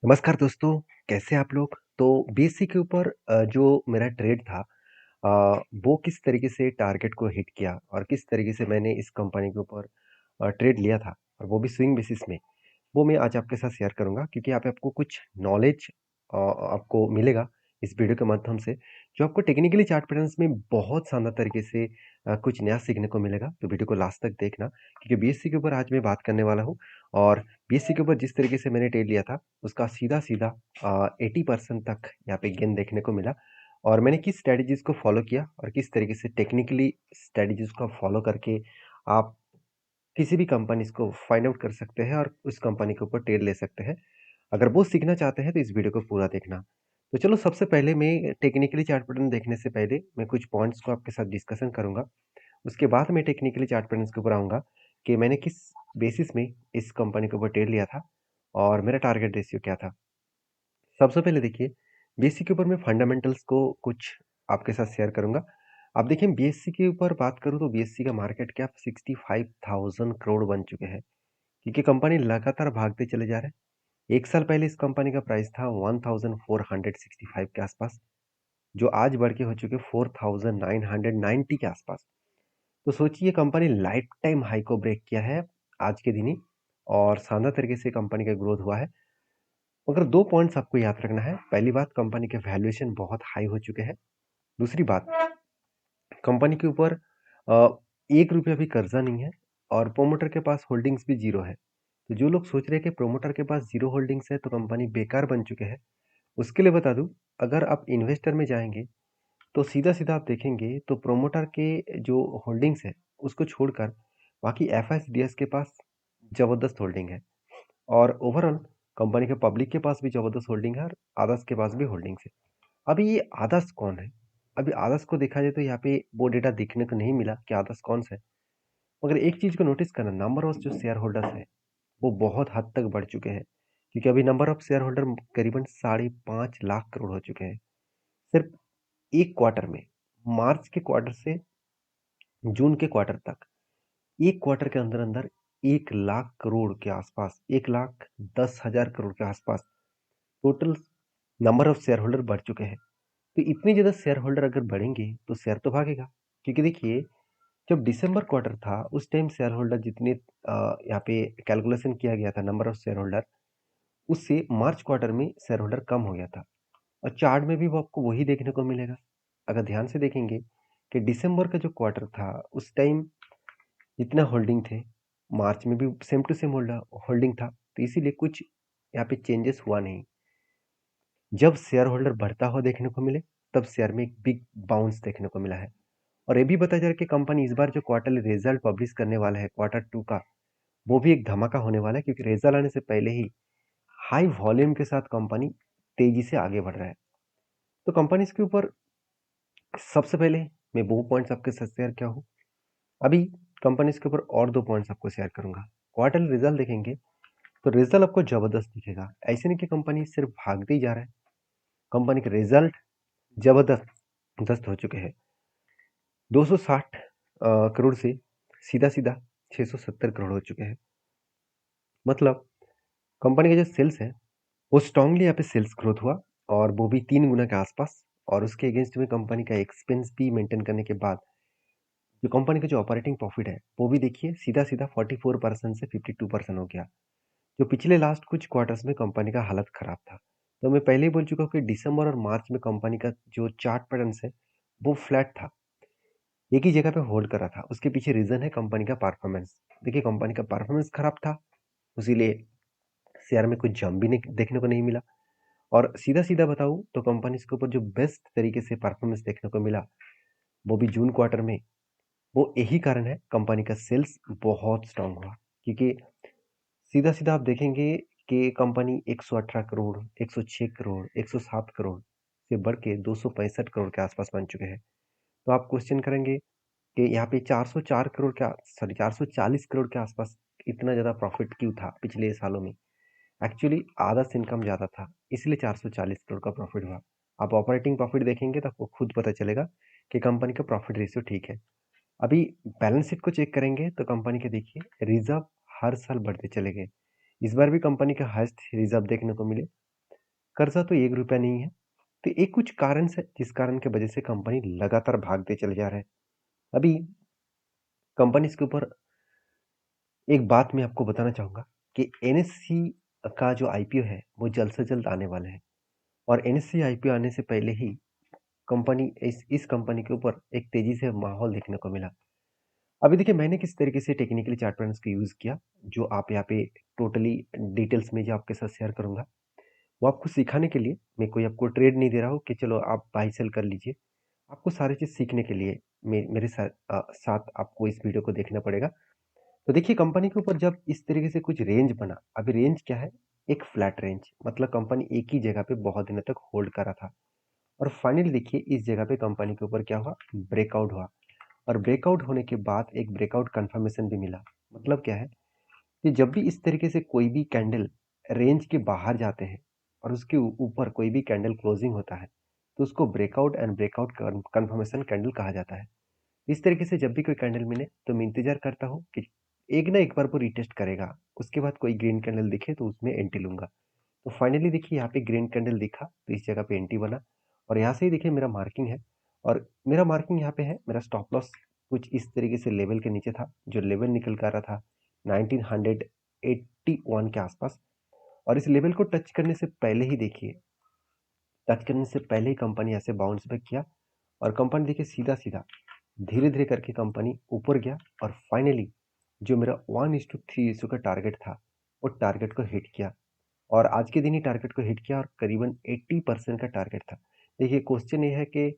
नमस्कार दोस्तों, कैसे हैं आप लोग? तो बीएससी के ऊपर जो मेरा ट्रेड था वो किस तरीके से टारगेट को हिट किया और किस तरीके से मैंने इस कंपनी के ऊपर ट्रेड लिया था और वो भी स्विंग बेसिस में, वो मैं आज आपके साथ शेयर करूँगा क्योंकि यहाँ पे आपको कुछ नॉलेज आपको मिलेगा इस वीडियो के माध्यम से, जो आपको टेक्निकली चार्ट पैटर्न्स में बहुत शानदार तरीके से कुछ नया सीखने को मिलेगा। तो वीडियो को लास्ट तक देखना क्योंकि बीएससी के ऊपर आज मैं बात करने वाला हूँ और बीएससी के ऊपर जिस तरीके से मैंने ट्रेड लिया था, उसका सीधा-सीधा 80% तक यहाँ पे गेन देखने को मिला और मैंने किस स्ट्रैटेजीज़ को फ़ॉलो किया और किस तरीके से टेक्निकली स्ट्रैटेजीज़ को फ़ॉलो करके आप किसी भी कंपनीज़ को फाइंड आउट कर सकते हैं और उस कंपनी के ऊपर ट्रेड ले सकते हैं। अगर वो सीखना चाहते हैं तो इस वीडियो को पूरा देखना। तो चलो सबसे पहले मैं टेक्निकली चार्ट पैटर्न देखने से पहले मैं कुछ पॉइंट्स को आपके साथ डिस्कशन करूँगा। उसके बाद मैं टेक्निकली चार्ट पैटर्न्स के ऊपर आऊँगा कि मैंने किस बेसिस में इस कंपनी के ऊपर ट्रेड लिया था और मेरा टारगेट रेशियो क्या था। सबसे पहले देखिए, बीएससी के ऊपर मैं फंडामेंटल्स को कुछ आपके साथ शेयर करूँगा। अब देखिए बीएससी के ऊपर बात करूँ तो बीएससी का मार्केट कैप 65,000 करोड़ बन चुके हैं, क्योंकि कंपनी लगातार भागते चले जा रहे हैं। 1 साल पहले इस कंपनी का प्राइस था 1465 के आसपास, जो आज बढ़ के हो चुके 4990 के आसपास। तो सोचिए कंपनी लाइफ टाइम हाई को ब्रेक किया है आज के दिन ही और शानदार तरीके से कंपनी का ग्रोथ हुआ है। मगर 2 पॉइंट्स आपको याद रखना है। पहली बात, कंपनी के वैल्यूएशन बहुत हाई हो चुके हैं। दूसरी बात, कंपनी के ऊपर अ, 1 रुपया भी कर्जा नहीं है और प्रोमोटर के पास होल्डिंग्स भी ज़ीरो है। तो जो लोग सोच रहे हैं कि प्रोमोटर के पास ज़ीरो होल्डिंग्स है तो कंपनी बेकार बन चुके हैं, उसके लिए बता दूँ, अगर आप इन्वेस्टर में जाएँगे तो सीधा-सीधा आप देखेंगे तो प्रोमोटर के जो होल्डिंग्स है, उसको छोड़कर बाकी एफआईएसडीएस के पास ज़बरदस्त होल्डिंग है और ओवरऑल कंपनी के पब्लिक के पास भी ज़बरदस्त होल्डिंग है और अदर्स के पास भी होल्डिंग्स है। अभी ये अदर्स कौन है? अभी अदर्स को देखा जाए तो यहाँ पे वो डेटा देखने को नहीं मिला कि अदर्स कौन सा है। मगर एक चीज़ को नोटिस करना, नंबर ऑफ जो शेयर होल्डर्स है, वो बहुत हद तक बढ़ चुके हैं। क्योंकि अभी नंबर ऑफ शेयर होल्डर करीबन साढ़े 5 लाख करोड़ हो चुके हैं। सिर्फ 1 क्वार्टर में, मार्च के क्वार्टर से जून के क्वार्टर तक, 1 क्वार्टर के अंदर-अंदर 1 लाख करोड़ के आसपास, 1,10,000 करोड़ के आसपास total number of share holder बढ़ चुके हैं। तो इतने ज़्यादा शेयर होल्डर अगर बढ़ेंगे तो शेयर तो भागेगा। क्योंकि देखिए, जब दिसंबर क्वार्टर था उस टाइम शेयर होल्डर जितने यहाँ पे कैलकुलेशन किया गया था नंबर ऑफ शेयर होल्डर, उससे मार्च क्वार्टर में शेयर होल्डर कम हो गया था और चार्ट में भी वो आपको वही देखने को मिलेगा। अगर ध्यान से देखेंगे कि दिसंबर का जो क्वार्टर था उस टाइम जितना होल्डिंग थे, मार्च में भी सेम टू सेम होल्डिंग था, तो इसीलिए कुछ यहाँ पे चेंजेस हुआ नहीं। जब शेयर होल्डर बढ़ता हुआ देखने को मिले, तब शेयर में एक बिग बाउंस देखने को मिला है। और ये भी बताया जा रहा है कि कंपनी इस बार जो क्वार्टरली रिजल्ट पब्लिश करने वाला है क्वार्टर 2 का, वो भी एक धमाका होने वाला है क्योंकि रिजल्ट आने से पहले ही हाई वॉल्यूम के साथ कंपनी तेजी से आगे बढ़ रहा है। तो कंपनी इसके ऊपर सबसे पहले मैं वो पॉइंट्स आपके साथ शेयर किया हूँ। अभी कंपनीज़ के ऊपर और 2 पॉइंट्स आपको शेयर करूँगा। क्वार्टरली रिजल्ट देखेंगे, तो रिजल्ट आपको ज़बरदस्त दिखेगा। ऐसे नहीं कि कंपनी सिर्फ भागते ही जा रहा है, कंपनी के रिजल्ट ज़बरदस्त दस्त हो चुके हैं। 260 करोड़ से सीधा-सीधा 670 करोड़ हो चुके हैं। मतलब कंपनी का जो सेल्स है, वो स्ट्रांगली यहाँ पे सेल्स ग्रोथ हुआ और वो भी 3 गुना के आसपास और उसके अगेंस्ट में कंपनी का एक्सपेंस भी मेंटेन करने के बाद जो कंपनी का जो ऑपरेटिंग प्रॉफिट है, वो भी देखिए सीधा-सीधा 44% से 52% हो गया। जो पिछले लास्ट कुछ क्वार्टर्स में कंपनी का हालत खराब था। तो मैं पहले ही बोल चुका हूँ कि दिसंबर और मार्च में कंपनी का जो चार्ट पैटर्न्स है, वो फ्लैट था। एक ही जगह पे होल्ड कर रहा था। उसके पीछे रीज़न है कंपनी का परफॉर्मेंस। देखिए कंपनी का परफॉर्मेंस खराब था, इसीलिए शेयर में कुछ जंप भी नहीं देखने को नहीं मिला और सीधा-सीधा बताऊँ तो कंपनीज़ के ऊपर जो बेस्ट तरीके से परफॉर्मेंस देखने को मिला, वो भी जून क्वार्टर में। वो यही कारण है कंपनी का सेल्स बहुत स्ट्रॉन्ग हुआ क्योंकि सीधा-सीधा आप देखेंगे कि कंपनी 118 करोड़, 106 करोड़, 107 करोड़ से बढ़ के 265 करोड़ के आसपास बन चुके हैं। तो आप क्वेश्चन करेंगे कि यहाँ पे 404 करोड़ का सॉरी 440 करोड़ के आसपास इतना ज़्यादा प्रॉफिट क्यों था पिछले सालों में? एक्चुअली आधा इनकम ज़्यादा था, इसलिए 440 करोड़ का प्रॉफिट हुआ। आप ऑपरेटिंग प्रॉफिट देखेंगे तो आपको खुद पता चलेगा कि कंपनी का प्रॉफिट रेशियो ठीक है। अभी बैलेंस शीट को चेक करेंगे तो कंपनी के देखिए रिज़र्व हर साल बढ़ते चले गए। इस बार भी कंपनी का हाईएस्ट रिज़र्व देखने को मिले कर्जा तो ₹1 नहीं है। तो एक कुछ कारण से जिस कारण की वजह से कंपनी लगातार भागते चले जा रहे हैं। अभी कंपनीज़ के ऊपर एक बात मैं आपको बताना चाहूँगा कि एनएससी का जो आईपीओ है, वो जल्द से जल्द आने वाला है और एनएससी आईपीओ आने से पहले ही कंपनी इस कंपनी के ऊपर एक तेज़ी से माहौल देखने को मिला। अभी देखिए मैंने किस तरीके से टेक्निकली चार्ट पैटर्न्स को यूज़ किया, जो आप यहाँ पे टोटली डिटेल्स में जो आपके साथ शेयर करूँगा, वो आपको सिखाने के लिए, मैं कोई आपको ट्रेड नहीं दे रहा हूँ कि चलो आप बाय सेल कर लीजिए। आपको सारी चीज़ सीखने के लिए मेरे साथ आपको इस वीडियो को देखना पड़ेगा। तो देखिए कंपनी के ऊपर जब इस तरीके से कुछ रेंज बना, अभी रेंज क्या है? एक फ्लैट रेंज, मतलब कंपनी एक ही जगह पे बहुत दिनों तक होल्ड कर रहा था और फाइनली देखिए इस जगह पे कंपनी के ऊपर क्या हुआ? ब्रेकआउट हुआ और ब्रेकआउट होने के बाद एक ब्रेकआउट कंफर्मेशन भी मिला। मतलब क्या है कि जब भी इस तरीके से कोई भी कैंडल रेंज के बाहर जाते हैं और उसके ऊपर कोई भी कैंडल क्लोजिंग होता है, तो उसको breakout and breakout confirmation candle कहा जाता है। इस तरीके से जब भी कोई कैंडल मिले तो मैं इंतजार करता हूँ कि एक ना एक बार वो रिटेस्ट करेगा, उसके बाद कोई ग्रीन कैंडल दिखे तो उसमें एंट्री लूंगा। तो फाइनली देखिए यहाँ पे ग्रीन कैंडल दिखा तो इस जगह पे एंट्री बना और यहाँ से ही देखिए मेरा मार्किंग है और मेरा मार्किंग यहाँ पे है। मेरा स्टॉप लॉस कुछ इस तरीके से लेवल के नीचे था, जो लेवल निकल कर रहा था 1981 के आसपास और इस लेवल को टच करने से पहले ही देखिए, टच करने से पहले ही कंपनी ऐसे बाउंस बैक किया और कंपनी देखिए सीधा सीधा धीरे धीरे करके कंपनी ऊपर गया और फाइनली जो मेरा 1:3 का टारगेट था, वो टारगेट को हिट किया और आज के दिन ही टारगेट को हिट किया और करीबन 80% का टारगेट था। देखिए क्वेश्चन ये है कि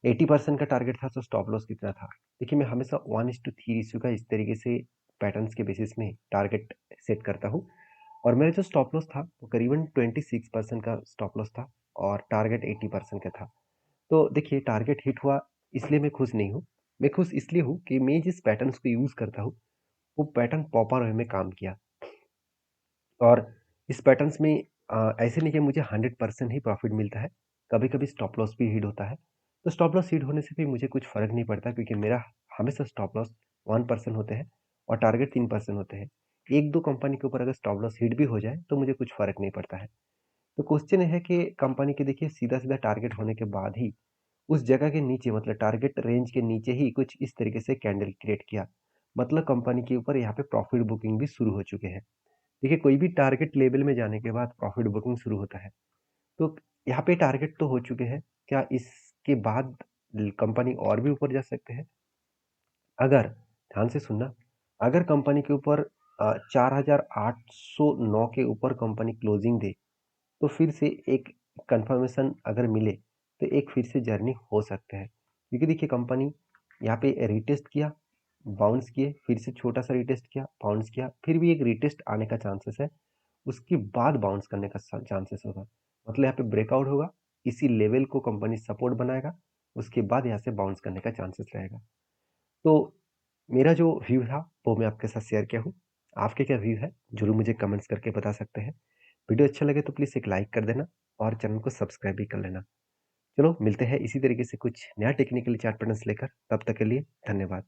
80% का टारगेट था तो स्टॉप लॉस कितना था? देखिए मैं हमेशा 1:3 का इस तरीके से पैटर्न्स के बेसिस में टारगेट सेट करता हूँ और मेरा जो स्टॉप लॉस था वो करीबन 26% का स्टॉप लॉस था और टारगेट 80% का था। तो देखिए टारगेट हिट हुआ, इसलिए मैं खुश नहीं हूँ। मैं खुश इसलिए हूँ कि मैं जिस पैटर्न्स को यूज़ करता हूँ, वो पैटर्न प्रॉपर वे में काम किया और इस पैटर्न्स में ऐसे नहीं कि मुझे 100% ही प्रॉफिट मिलता है, कभी-कभी स्टॉप लॉस भी हिट होता है। तो स्टॉप लॉस हिट होने से भी मुझे कुछ फ़र्क नहीं पड़ता क्योंकि मेरा हमेशा स्टॉप लॉस 1% होते हैं और टारगेट 3% होते हैं। 1-2 कंपनी के ऊपर अगर स्टॉप लॉस हिट भी हो जाए, तो मुझे कुछ फ़र्क नहीं पड़ता है। तो क्वेश्चन ये है कि कंपनी के देखिए सीधा-सीधा टारगेट होने के बाद ही उस जगह के नीचे, मतलब टारगेट रेंज के नीचे ही कुछ इस तरीके से कैंडल क्रिएट किया। मतलब कंपनी के ऊपर यहाँ पे प्रॉफिट बुकिंग भी शुरू हो चुके हैं। देखिए कोई भी टारगेट लेवल में जाने के बाद प्रॉफिट बुकिंग शुरू होता है। तो यहाँ पे टारगेट तो हो चुके हैं। क्या इसके बाद कंपनी और भी ऊपर जा सकते हैं? अगर, ध्यान से सुनना, अगर कंपनी के ऊपर 4,809 के ऊपर कंपनी क्लोजिंग दे, तो फिर से एक कंफर्मेशन अगर मिले, तो एक फिर से जर्नी हो सकता है। क्योंकि देखिए कंपनी यहाँ पे रिटेस्ट किया, बाउंस किए, फिर से छोटा-सा रिटेस्ट किया, बाउंस किया, फिर भी एक रिटेस्ट आने का चांसेस है। उसके बाद बाउंस करने का चांसेस होगा। मतलब यहाँ पे ब्रेकआउट होगा, इसी लेवल को कंपनी सपोर्ट बनाएगा, उसके बाद यहाँ से बाउंस करने का चांसेस रहेगा। तो मेरा जो व्यू था वो मैं आपके साथ शेयर किया हूँ। आपके क्या व्यू है? ज़रूर मुझे कमेंट्स करके बता सकते हैं। वीडियो अच्छा लगे तो प्लीज़ एक लाइक कर देना और चैनल को सब्सक्राइब भी कर लेना। चलो मिलते हैं इसी तरीके से कुछ नया टेक्निकल चार्ट पैटर्न्स लेकर, तब तक के लिए धन्यवाद।